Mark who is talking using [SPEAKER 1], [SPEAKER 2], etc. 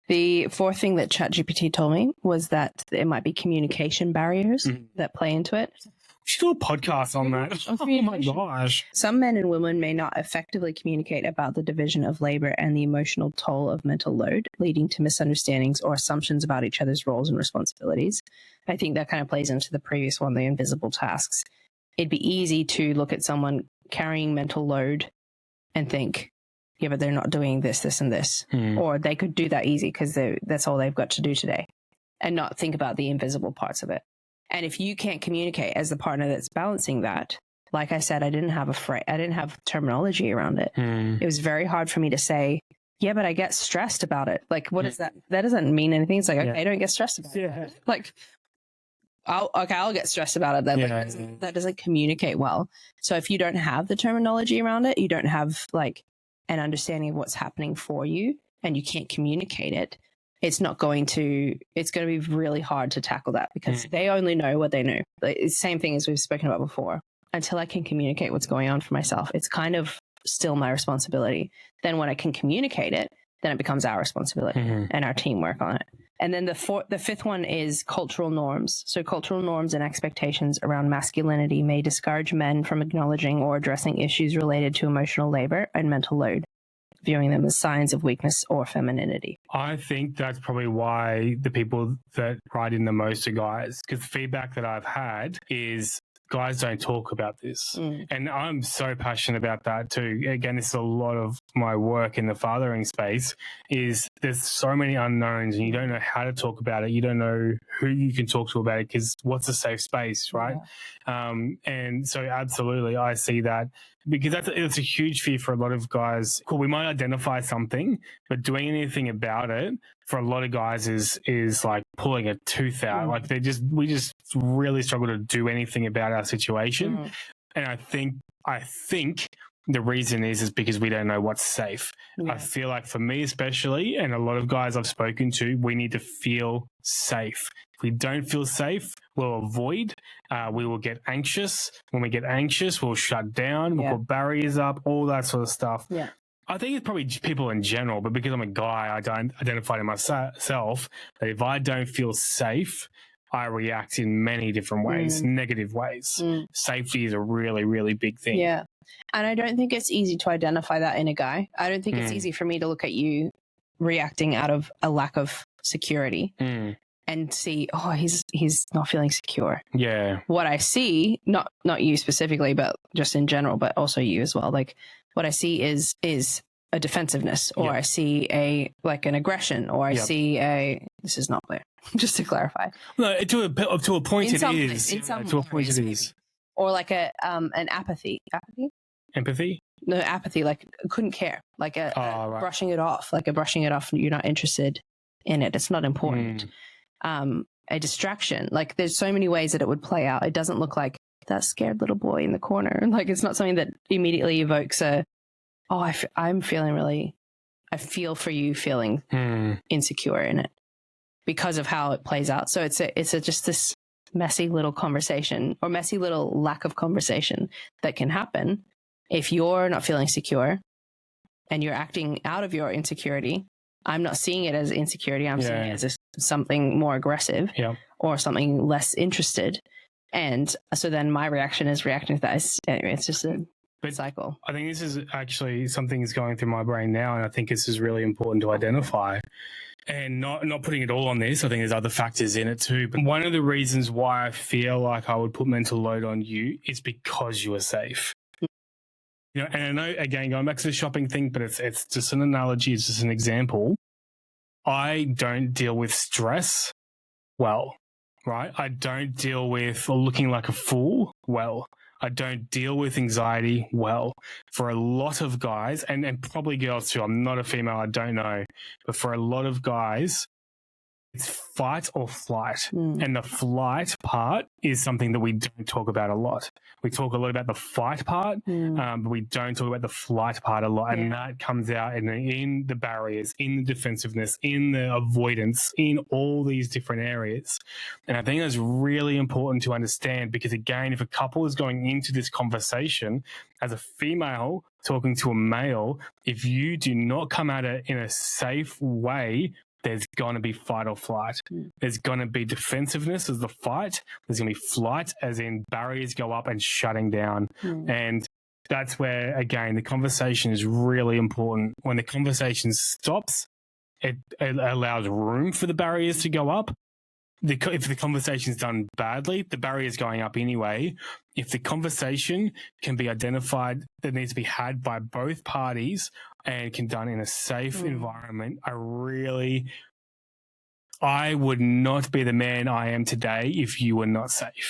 [SPEAKER 1] The fourth thing that ChatGPT told me was that it might be communication barriers that play into it.
[SPEAKER 2] We should do a podcast on that. Oh my gosh.
[SPEAKER 1] Some men and women may not effectively communicate about the division of labor and the emotional toll of mental load, leading to misunderstandings or assumptions about each other's roles and responsibilities. I think that kind of plays into the previous one, the invisible tasks. It'd be easy to look at someone carrying mental load and think, yeah, but they're not doing this, this, and this. Or they could do that easy because that's all they've got to do today, and not think about the invisible parts of it. And if you can't communicate as the partner that's balancing that, like I said, I didn't have terminology around it. It was very hard for me to say, yeah, but I get stressed about it. Like, what is that? That doesn't mean anything. It's like, okay, I don't get stressed about it. Like, I'll get stressed about it then. Like, that doesn't communicate well. So if you don't have the terminology around it, you don't have like an understanding of what's happening for you, and you can't communicate it, it's going to be really hard to tackle that, because they only know what they know. It's the same thing as we've spoken about before. Until I can communicate what's going on for myself, it's kind of still my responsibility. Then when I can communicate it, then it becomes our responsibility and our teamwork on it. And then the fifth one is cultural norms. So cultural norms and expectations around masculinity may discourage men from acknowledging or addressing issues related to emotional labor and mental load, viewing them as signs of weakness or femininity.
[SPEAKER 2] I think that's probably why the people that write in the most are guys, because the feedback that I've had is guys don't talk about this. And I'm so passionate about that too. Again, this is a lot of my work in the fathering space, is there's so many unknowns and you don't know how to talk about it. You don't know who you can talk to about it, because what's a safe space, right? And so absolutely, I see that, because it's a huge fear for a lot of guys. Cool, we might identify something, but doing anything about it for a lot of guys is like pulling a tooth out. Like we just really struggle to do anything about our situation. And I think the reason is because we don't know what's safe. I feel like for me especially, and a lot of guys I've spoken to, we need to feel safe. If we don't feel safe, we'll avoid. We will get anxious. When we get anxious, we'll shut down. We'll put barriers up, all that sort of stuff. I think it's probably people in general, but because I'm a guy, I don't identify to myself that if I don't feel safe, I react in many different ways, negative ways. Safety is a really, really big thing.
[SPEAKER 1] Yeah. And I don't think it's easy to identify that in a guy. I don't think it's easy for me to look at you reacting out of a lack of security and see, oh, he's not feeling secure.
[SPEAKER 2] Yeah.
[SPEAKER 1] What I see, not you specifically, but just in general, but also you as well. Like, what I see is a defensive-ness, or I see an aggression, or I see this is not Blair, just to clarify.
[SPEAKER 2] No, to a point it is.
[SPEAKER 1] To a point it is. Or like an apathy.
[SPEAKER 2] Empathy?
[SPEAKER 1] No, apathy, like couldn't care. Like brushing it off. Like a brushing it off, you're not interested in it. It's not important. A distraction. Like, there's so many ways that it would play out. It doesn't look like that scared little boy in the corner. Like, it's not something that immediately evokes I'm feeling really, I feel for you feeling insecure in it because of how it plays out. So it's just this messy little conversation, or messy little lack of conversation that can happen if you're not feeling secure and you're acting out of your insecurity. I'm not seeing it as insecurity. I'm seeing it as something more aggressive or something less interested. And so then my reaction is reacting to that. Anyway, it's just a cycle.
[SPEAKER 2] I think this is actually something that's going through my brain now, and I think this is really important to identify. And not putting it all on this, I think there's other factors in it too. But one of the reasons why I feel like I would put mental load on you is because you are safe. You know, and I know, again, going back to the shopping thing, but it's just an analogy, it's just an example. I don't deal with stress well, right? I don't deal with looking like a fool well. I don't deal with anxiety well. For a lot of guys, and probably girls too, I'm not a female, I don't know, but for a lot of guys, it's fight or flight. And the flight part is something that we don't talk about a lot. We talk a lot about the fight part, but we don't talk about the flight part a lot. And that comes out in the barriers, in the defensiveness, in the avoidance, in all these different areas. And I think that's really important to understand, because again, if a couple is going into this conversation as a female talking to a male, if you do not come at it in a safe way there's going to be fight or flight. There's going to be defensiveness as the fight. There's going to be flight, as in barriers go up and shutting down. And that's where, again, the conversation is really important. When the conversation stops, it allows room for the barriers to go up. If the conversation is done badly, the barrier is going up anyway. If the conversation can be identified that needs to be had by both parties and can done in a safe environment, I would not be the man I am today if you were not safe.